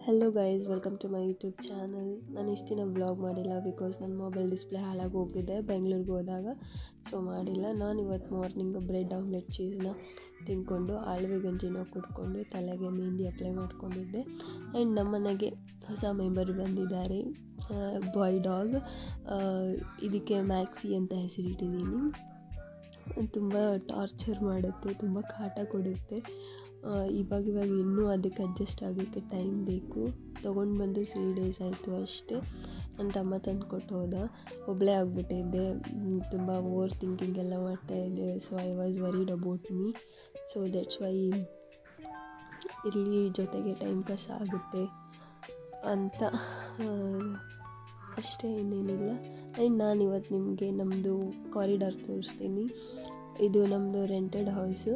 Hello guys, welcome to my YouTube channel. ನಾನು ಇಷ್ಟು ದಿನ ವ್ಲಾಗ್ ಮಾಡಿಲ್ಲ ಬಿಕಾಸ್ ನನ್ನ ಮೊಬೈಲ್ ಡಿಸ್ಪ್ಲೇ ಹಾಳಾಗಿ ಹೋಗಿದೆ ಬೆಂಗಳೂರಿಗೆ ಹೋದಾಗ. ಸೊ ಮಾಡಿಲ್ಲ. ನಾನು ಇವತ್ತು ಮಾರ್ನಿಂಗ್ ಬ್ರೆಡ್ ಆಮ್ಲೆಟ್ ಚೀಸ್ನ ತಿಂದ್ಕೊಂಡು ಆಳ್ವೆ ಗಂಜಿನ ಕುಡ್ಕೊಂಡು ತಲೆಗೆ ಮೆಹಂದಿ ಅಪ್ಲೈ ಮಾಡ್ಕೊಂಡಿದ್ದೆ. ಆ್ಯಂಡ್ ನಮ್ಮ ಮನೆಗೆ ಹೊಸ ಮೆಂಬರ್ ಬಂದಿದ್ದಾರೆ, ಬಾಯ್ ಡಾಗ್. ಇದಕ್ಕೆ ಮ್ಯಾಕ್ಸಿ ಅಂತ ಹೆಸರಿಟ್ಟಿದ್ದೀನಿ. ತುಂಬ ಟಾರ್ಚರ್ ಮಾಡುತ್ತೆ, ತುಂಬ ಕಾಟ ಕೊಡುತ್ತೆ. ಇವಾಗ ಇನ್ನೂ ಅದಕ್ಕೆ ಅಡ್ಜಸ್ಟ್ ಆಗೋಕ್ಕೆ ಟೈಮ್ ಬೇಕು. ತೊಗೊಂಡು ಬಂದು 3 days ಆಯಿತು ಅಷ್ಟೇ. ನನ್ನ ತಮ್ಮ ತಂದು ಕೊಟ್ಟು ಹೋದ. ಒಬ್ಬಳೇ ಆಗಿಬಿಟ್ಟಿದ್ದೆ, ತುಂಬ ಓವರ್ ಥಿಂಕಿಂಗ್ ಎಲ್ಲ ಮಾಡ್ತಾಯಿದ್ದೆ. So I was worried about me. So that's why ಇಲ್ಲಿ ಜೊತೆಗೆ ಟೈಮ್ ಪಾಸ್ ಆಗುತ್ತೆ ಅಂತ ಅಷ್ಟೇ, ಇನ್ನೇನಿಲ್ಲ. ಆ್ಯಂಡ್ ನಾನು ಇವತ್ತು ನಿಮಗೆ ನಮ್ಮದು ಕಾರಿಡಾರ್ ತೋರಿಸ್ತೀನಿ. ಇದು ನಮ್ಮದು ರೆಂಟೆಡ್ ಹೌಸು.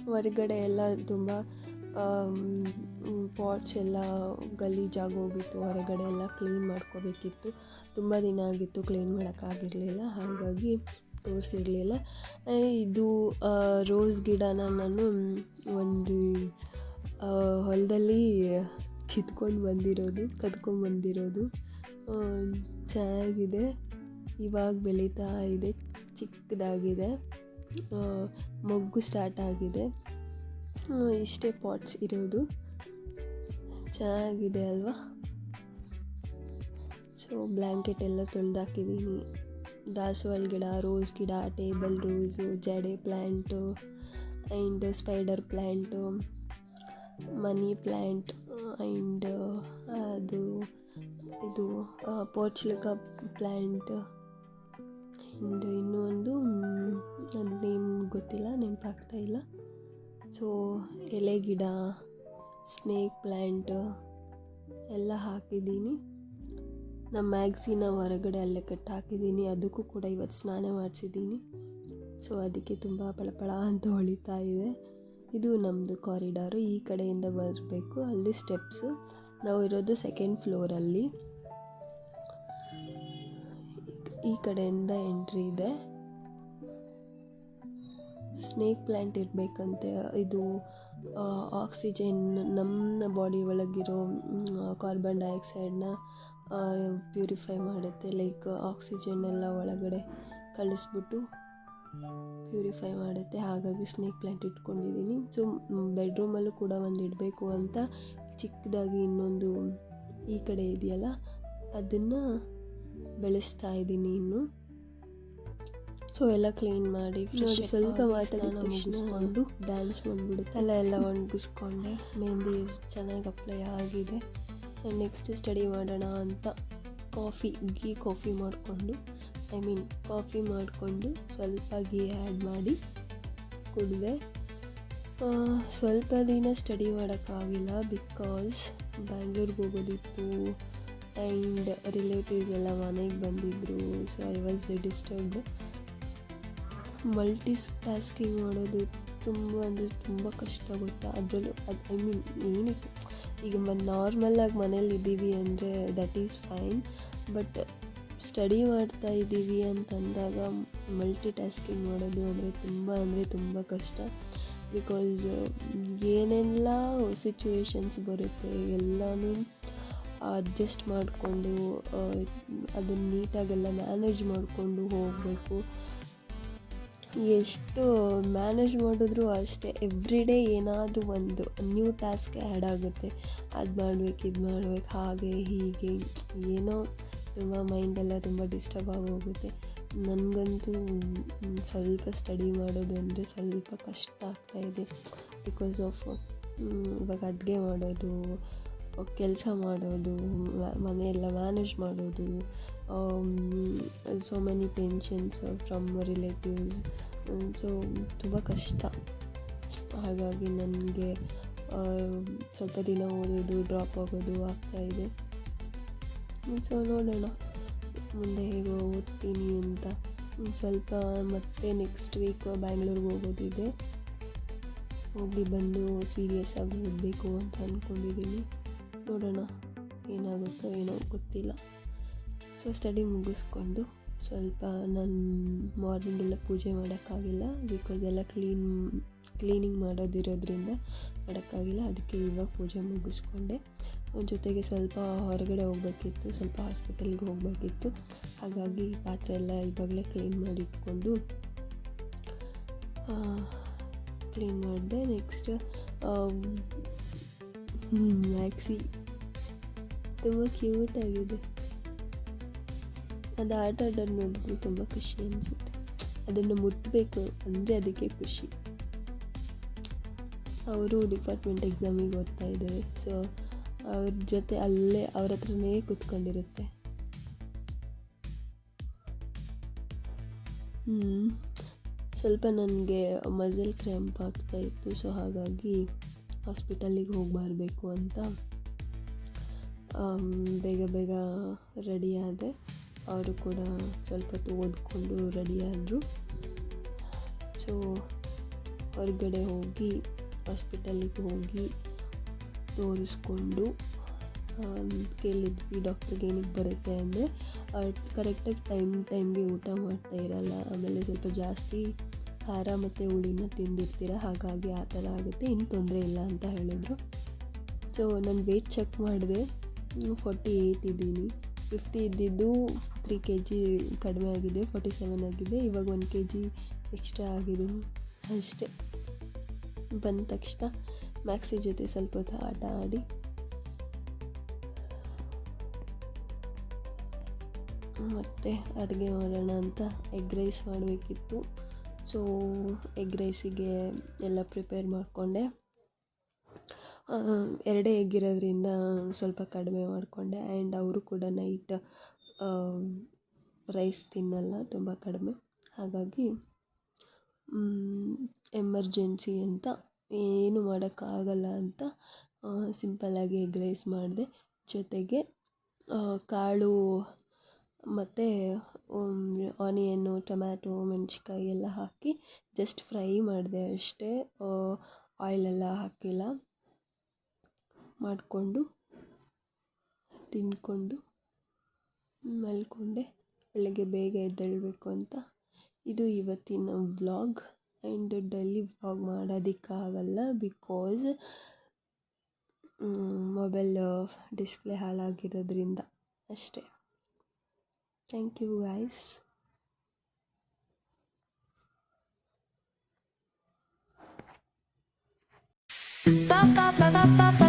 ಹೊರಗಡೆ ಎಲ್ಲ ತುಂಬ ಪಾಟ್ಸ್ ಎಲ್ಲ ಗಲೀಜಾಗಿ ಹೋಗಿತ್ತು. ಹೊರಗಡೆ ಎಲ್ಲ ಕ್ಲೀನ್ ಮಾಡ್ಕೋಬೇಕಿತ್ತು. ತುಂಬ ದಿನ ಆಗಿತ್ತು, ಕ್ಲೀನ್ ಮಾಡೋಕ್ಕಾಗಿರಲಿಲ್ಲ, ಹಾಗಾಗಿ ತೋರಿಸಿರಲಿಲ್ಲ. ಇದು ರೋಸ್ ಗಿಡನ ನಾನು ಒಂದು ಹೊಲದಲ್ಲಿ ಕದ್ಕೊಂಡ್ಬಂದಿರೋದು. ಚೆನ್ನಾಗಿದೆ, ಇವಾಗ ಬೆಳೀತಾ ಇದೆ, ಚಿಕ್ಕದಾಗಿದೆ, ಮೊಗ್ಗು ಸ್ಟಾರ್ಟ್ ಆಗಿದೆ. ಇಷ್ಟೇ ಪಾಟ್ಸ್ ಇರೋದು. ಚೆನ್ನಾಗಿದೆ ಅಲ್ವಾ? ಸೊ ಬ್ಲ್ಯಾಂಕೆಟ್ ಎಲ್ಲ ತೊಳೆದಾಕಿದ್ದೀನಿ. ದಾಸವಾಳ ಗಿಡ, ರೋಸ್ ಗಿಡ, ಟೇಬಲ್ ರೋಸು, ಜಡೆ plant and spider plant, money plant and ಇದು ಪೋರ್ಚುಲಕ ಪ್ಲ್ಯಾಂಟ್ ಆ್ಯಂಡ್ ಇನ್ನೂ ಒಂದು ಅದು ನೇಮ್ ಗೊತ್ತಿಲ್ಲ, ನೆನಪಾಗ್ತಾ ಇಲ್ಲ. ಸೊ ಎಲೆ ಗಿಡ, ಸ್ನೇಕ್ ಪ್ಲ್ಯಾಂಟ್ ಎಲ್ಲ ಹಾಕಿದ್ದೀನಿ. ನಮ್ಮ ಮ್ಯಾಗ್ಸಿನ ಹೊರಗಡೆ ಅಲ್ಲೇ ಕಟ್ಟಿ ಹಾಕಿದ್ದೀನಿ. ಅದಕ್ಕೂ ಕೂಡ ಇವತ್ತು ಸ್ನಾನ ಮಾಡಿಸಿದ್ದೀನಿ. ಸೊ ಅದಕ್ಕೆ ತುಂಬ ಪಳಪಳ ಅಂತ ಹೊಳಿತಾ ಇದೆ. ಇದು ನಮ್ಮದು ಕಾರಿಡಾರು. ಈ ಕಡೆಯಿಂದ ಬರಬೇಕು, ಅಲ್ಲಿ ಸ್ಟೆಪ್ಸು. ನಾವು ಇರೋದು 2nd ಫ್ಲೋರಲ್ಲಿ. ಈ ಕಡೆಯಿಂದ ಎಂಟ್ರಿ ಇದೆ. ಸ್ನೇಕ್ ಪ್ಲ್ಯಾಂಟ್ ಇರಬೇಕಂತೆ. ಇದು ಆಕ್ಸಿಜನ್, ನಮ್ಮ ಬಾಡಿ ಒಳಗಿರೋ ಕಾರ್ಬನ್ ಡೈಆಕ್ಸೈಡ್ನ ಪ್ಯೂರಿಫೈ ಮಾಡುತ್ತೆ. ಲೈಕ್ ಆಕ್ಸಿಜನ್ ಎಲ್ಲ ಒಳಗಡೆ ಕಳಿಸ್ಬಿಟ್ಟು ಪ್ಯೂರಿಫೈ ಮಾಡುತ್ತೆ. ಹಾಗಾಗಿ ಸ್ನೇಕ್ ಪ್ಲ್ಯಾಂಟ್ ಇಟ್ಕೊಂಡಿದ್ದೀನಿ. ಸೊ ಬೆಡ್ರೂಮಲ್ಲೂ ಕೂಡ ಒಂದು ಇಡಬೇಕು ಅಂತ ಚಿಕ್ಕದಾಗಿ ಇನ್ನೊಂದು ಈ ಕಡೆ ಇದೆಯಲ್ಲ, ಅದನ್ನು ಬೆಳೆಸ್ತಾ ಇದ್ದೀನಿ ಇನ್ನು. ಸೊ ಎಲ್ಲ ಕ್ಲೀನ್ ಮಾಡಿ ಸ್ವಲ್ಪ ಮುಗಿಸ್ಕೊಂಡು ಡ್ಯಾನ್ಸ್ ಮಾಡಿಬಿಡುತ್ತೆ. ಎಲ್ಲ ಒಣಗಿಸ್ಕೊಂಡೆ. ಮೆಹಂದಿ ಚೆನ್ನಾಗಿ ಅಪ್ಲೈ ಆಗಿದೆ. ನೆಕ್ಸ್ಟ್ ಸ್ಟಡಿ ಮಾಡೋಣ ಅಂತ ಕಾಫಿ ಮಾಡಿಕೊಂಡು ಸ್ವಲ್ಪ ಗೀ ಆ್ಯಡ್ ಮಾಡಿ ಕುಡಿದೆ. ಸ್ವಲ್ಪ ದಿನ ಸ್ಟಡಿ ಮಾಡೋಕ್ಕಾಗಿಲ್ಲ ಬಿಕಾಸ್ ಬ್ಯಾಂಗ್ಳೂರಿಗೆ ಹೋಗೋದಿತ್ತು ಆ್ಯಂಡ್ ರಿಲೇಟಿವ್ಸ್ ಎಲ್ಲ ಮನೆಗೆ ಬಂದಿದ್ದರು. So I was disturbed. Tasking ಮಾಡೋದು ತುಂಬ ಕಷ್ಟ ಗೊತ್ತಾ. ಅದರಲ್ಲೂ ಏನಕ್ಕೆ ಈಗ ನಾರ್ಮಲಾಗಿ ಮನೇಲಿ ಇದ್ದೀವಿ ಅಂದರೆ that is fine, but study ಮಾಡ್ತಾ ಇದ್ದೀವಿ ಅಂತಂದಾಗ ಟಾಸ್ಕಿಂಗ್ ಮಾಡೋದು ಅಂದರೆ ತುಂಬ ಕಷ್ಟ. ಬಿಕಾಸ್ ಏನೆಲ್ಲ ಸಿಚುವೇಶನ್ಸ್ ಬರುತ್ತೆ ಎಲ್ಲನೂ ಅಡ್ಜಸ್ಟ್ ಮಾಡಿಕೊಂಡು ಅದನ್ನು ನೀಟಾಗೆಲ್ಲ ಮ್ಯಾನೇಜ್ ಮಾಡಿಕೊಂಡು ಹೋಗಬೇಕು. ಎಷ್ಟು ಮ್ಯಾನೇಜ್ ಮಾಡಿದ್ರೂ ಅಷ್ಟೇ, ಎವ್ರಿ ಡೇ ಏನಾದರೂ ಒಂದು ನ್ಯೂ ಟಾಸ್ಕ್ ಆ್ಯಡ್ ಆಗುತ್ತೆ. ಅದು ಮಾಡ್ಬೇಕು, ಇದು ಮಾಡ್ಬೇಕು, ಹಾಗೆ ಹೀಗೆ ಏನೋ ತುಂಬ ಮೈಂಡೆಲ್ಲ ತುಂಬ ಡಿಸ್ಟರ್ಬ್ ಆಗೋಗುತ್ತೆ. ನನಗಂತೂ ಸ್ವಲ್ಪ ಸ್ಟಡಿ ಮಾಡೋದು ಅಂದರೆ ಸ್ವಲ್ಪ ಕಷ್ಟ ಆಗ್ತಾಯಿದೆ. ಬಿಕಾಸ್ ಆಫ್ ಇವಾಗ ಅಡುಗೆ ಮಾಡೋದು, ಕೆಲಸ ಮಾಡೋದು, ಮನೆಯೆಲ್ಲ ಮ್ಯಾನೇಜ್ ಮಾಡೋದು, so many tensions from relatives. So ತುಂಬ ಕಷ್ಟ. ಹಾಗಾಗಿ ನನಗೆ ಸ್ವಲ್ಪ ದಿನ ಓದೋದು ಡ್ರಾಪ್ ಆಗೋದು ಆಗ್ತಾಯಿದೆ. ಸೊ ನೋಡೋಣ ಮುಂದೆ ಹೇಗೋ ಓದ್ತೀನಿ ಅಂತ. ಸ್ವಲ್ಪ ಮತ್ತೆ ನೆಕ್ಸ್ಟ್ ವೀಕ್ ಬ್ಯಾಂಗ್ಳೂರಿಗೆ ಹೋಗೋದಿದೆ. ಹೋಗಿ ಬಂದು ಸೀರಿಯಸ್ ಆಗಿ ಓದಬೇಕು ಅಂತ ಅಂದ್ಕೊಂಡಿದ್ದೀನಿ. ನೋಡೋಣ ಏನಾಗುತ್ತೋ ಏನೋ ಗೊತ್ತಿಲ್ಲ. ಸೊ ಸ್ಟಡಿ ಮುಗಿಸ್ಕೊಂಡು ಸ್ವಲ್ಪ ನಾನು ಮಾರ್ನಿಂಗೆಲ್ಲ ಪೂಜೆ ಮಾಡೋಕ್ಕಾಗಿಲ್ಲ, ಬಿಕಾಸ್ ಎಲ್ಲ ಕ್ಲೀನಿಂಗ್ ಮಾಡೋದಿರೋದ್ರಿಂದ ಮಾಡೋಕ್ಕಾಗಿಲ್ಲ. ಅದಕ್ಕೆ ಇವಾಗ ಪೂಜೆ ಮುಗಿಸ್ಕೊಂಡೆ. ಜೊತೆಗೆ ಸ್ವಲ್ಪ ಹೊರಗಡೆ ಹೋಗಬೇಕಿತ್ತು, ಸ್ವಲ್ಪ ಹಾಸ್ಪಿಟಲ್ಗೆ ಹೋಗಬೇಕಿತ್ತು. ಹಾಗಾಗಿ ಪಾತ್ರೆ ಎಲ್ಲ ಇವಾಗಲೇ ಕ್ಲೀನ್ ಮಾಡಿ ಇಟ್ಕೊಂಡು ಕ್ಲೀನ್ ಮಾಡಿದೆ. ನೆಕ್ಸ್ಟ್ ಮ್ಯಾಕ್ಸಿ ತುಂಬ ಕ್ಯೂಟಾಗಿದೆ. ಅದು ಆಟ ಆಡೋದು ನೋಡಿದ್ರೆ ತುಂಬ ಖುಷಿ ಅನಿಸುತ್ತೆ. ಅದನ್ನು ಮುಟ್ಟಬೇಕು ಅಂದರೆ ಅದಕ್ಕೆ ಖುಷಿ. ಅವರು ಡಿಪಾರ್ಟ್ಮೆಂಟ್ ಎಕ್ಸಾಮಿಗೆ ಓದ್ತಾ ಇದ್ದಾರೆ. ಸೊ ಅವ್ರ ಜೊತೆ ಅಲ್ಲೇ ಅವ್ರ ಹತ್ರನೇ ಕೂತ್ಕೊಂಡಿರುತ್ತೆ. ಸ್ವಲ್ಪ ನನಗೆ ಮಸಲ್ ಕ್ರ್ಯಾಂಪ್ ಆಗ್ತಾಯಿತ್ತು. ಸೊ ಹಾಗಾಗಿ ಹಾಸ್ಪಿಟಲ್ಲಿಗೆ ಹೋಗಿ ಬರಬೇಕು ಅಂತ ಬೇಗ ರೆಡಿ ಆದೆ. ಅವರು ಕೂಡ ಸ್ವಲ್ಪ ಹೊತ್ತು ಓದ್ಕೊಂಡು ರೆಡಿಯಾದರು. ಸೊ ಹೊರಗಡೆ ಹೋಗಿ ಹಾಸ್ಪಿಟಲಿಗೆ ಹೋಗಿ ತೋರಿಸ್ಕೊಂಡು ಕೇಳಿದ್ವಿ ಡಾಕ್ಟ್ರಿಗೆ ಏನಕ್ಕೆ ಬರುತ್ತೆ ಅಂದರೆ ಕರೆಕ್ಟಾಗಿ ಟೈಮ್ಗೆ ಊಟ ಮಾಡ್ತಾ ಇರಲ್ಲ, ಆಮೇಲೆ ಸ್ವಲ್ಪ ಜಾಸ್ತಿ ಖಾರ ಮತ್ತು ಹುಳಿನ ತಿಂದಿರ್ತೀರ, ಹಾಗಾಗಿ ಆ ಥರ ಆಗುತ್ತೆ, ಏನು ತೊಂದರೆ ಇಲ್ಲ ಅಂತ ಹೇಳಿದ್ರು. ಸೊ ನಾನು ವೆಯ್ಟ್ ಚೆಕ್ ಮಾಡಿದೆ, 48 ಇದ್ದೀನಿ. 50 ಇದ್ದಿದ್ದು 3 kg ಕಡಿಮೆ ಆಗಿದೆ, 47 ಆಗಿದೆ. ಇವಾಗ 1 kg ಎಕ್ಸ್ಟ್ರಾ ಆಗಿದ್ದೀನಿ ಅಷ್ಟೇ. ಬಂದ ತಕ್ಷಣ ಮ್ಯಾಕ್ಸಿ ಜೊತೆ ಸ್ವಲ್ಪ ಹೊತ್ತು ಆಟ ಆಡಿ ಮತ್ತು ಅಡುಗೆ ಮಾಡೋಣ ಅಂತ ಎಗ್ ರೈಸ್ ಮಾಡಬೇಕಿತ್ತು. ಸೊ ಎಗ್ ರೈಸಿಗೆ ಎಲ್ಲ ಪ್ರಿಪೇರ್ ಮಾಡಿಕೊಂಡೆ. 2 ಎಗ್ ಇರೋದ್ರಿಂದ ಸ್ವಲ್ಪ ಕಡಿಮೆ ಮಾಡಿಕೊಂಡೆ. ಆ್ಯಂಡ್ ಅವರು ಕೂಡ ನೈಟ್ ರೈಸ್ ತಿನ್ನಲ್ಲ, ತುಂಬ ಕಡಿಮೆ. ಹಾಗಾಗಿ ಎಮರ್ಜೆನ್ಸಿ ಅಂತ ಏನು ಮಾಡೋಕ್ಕಾಗಲ್ಲ ಅಂತ ಸಿಂಪಲ್ಲಾಗಿ ಎಗ್ ರೈಸ್ ಮಾಡಿದೆ. ಜೊತೆಗೆ ಕಾಳು ಮತ್ತು ಆನಿಯನ್ನು, ಟೊಮ್ಯಾಟೊ, ಮೆಣಸಿನ್ಕಾಯಿ ಎಲ್ಲ ಹಾಕಿ ಜಸ್ಟ್ ಫ್ರೈ ಮಾಡಿದೆ ಅಷ್ಟೇ. ಆಯಿಲೆಲ್ಲ ಹಾಕಿಲ್ಲ. ಮಾಡಿಕೊಂಡು ತಿಂದ್ಕೊಂಡು ಮಲ್ಕೊಂಡೆ. ಬೆಳಗ್ಗೆ ಬೇಗ ಎದ್ದೇಳಬೇಕು ಅಂತ. ಇದು ಇವತ್ತಿನ ವ್ಲಾಗ್. ಆ್ಯಂಡ್ ಡೈಲಿ ವ್ಲಾಗ್ ಮಾಡೋದಕ್ಕಾಗಲ್ಲ, ಬಿಕಾಸ್ ಮೊಬೈಲ್ ಡಿಸ್ಪ್ಲೇ ಹಾಳಾಗಿರೋದ್ರಿಂದ ಅಷ್ಟೇ. Thank you guys. Ba ba ba ba ba ba.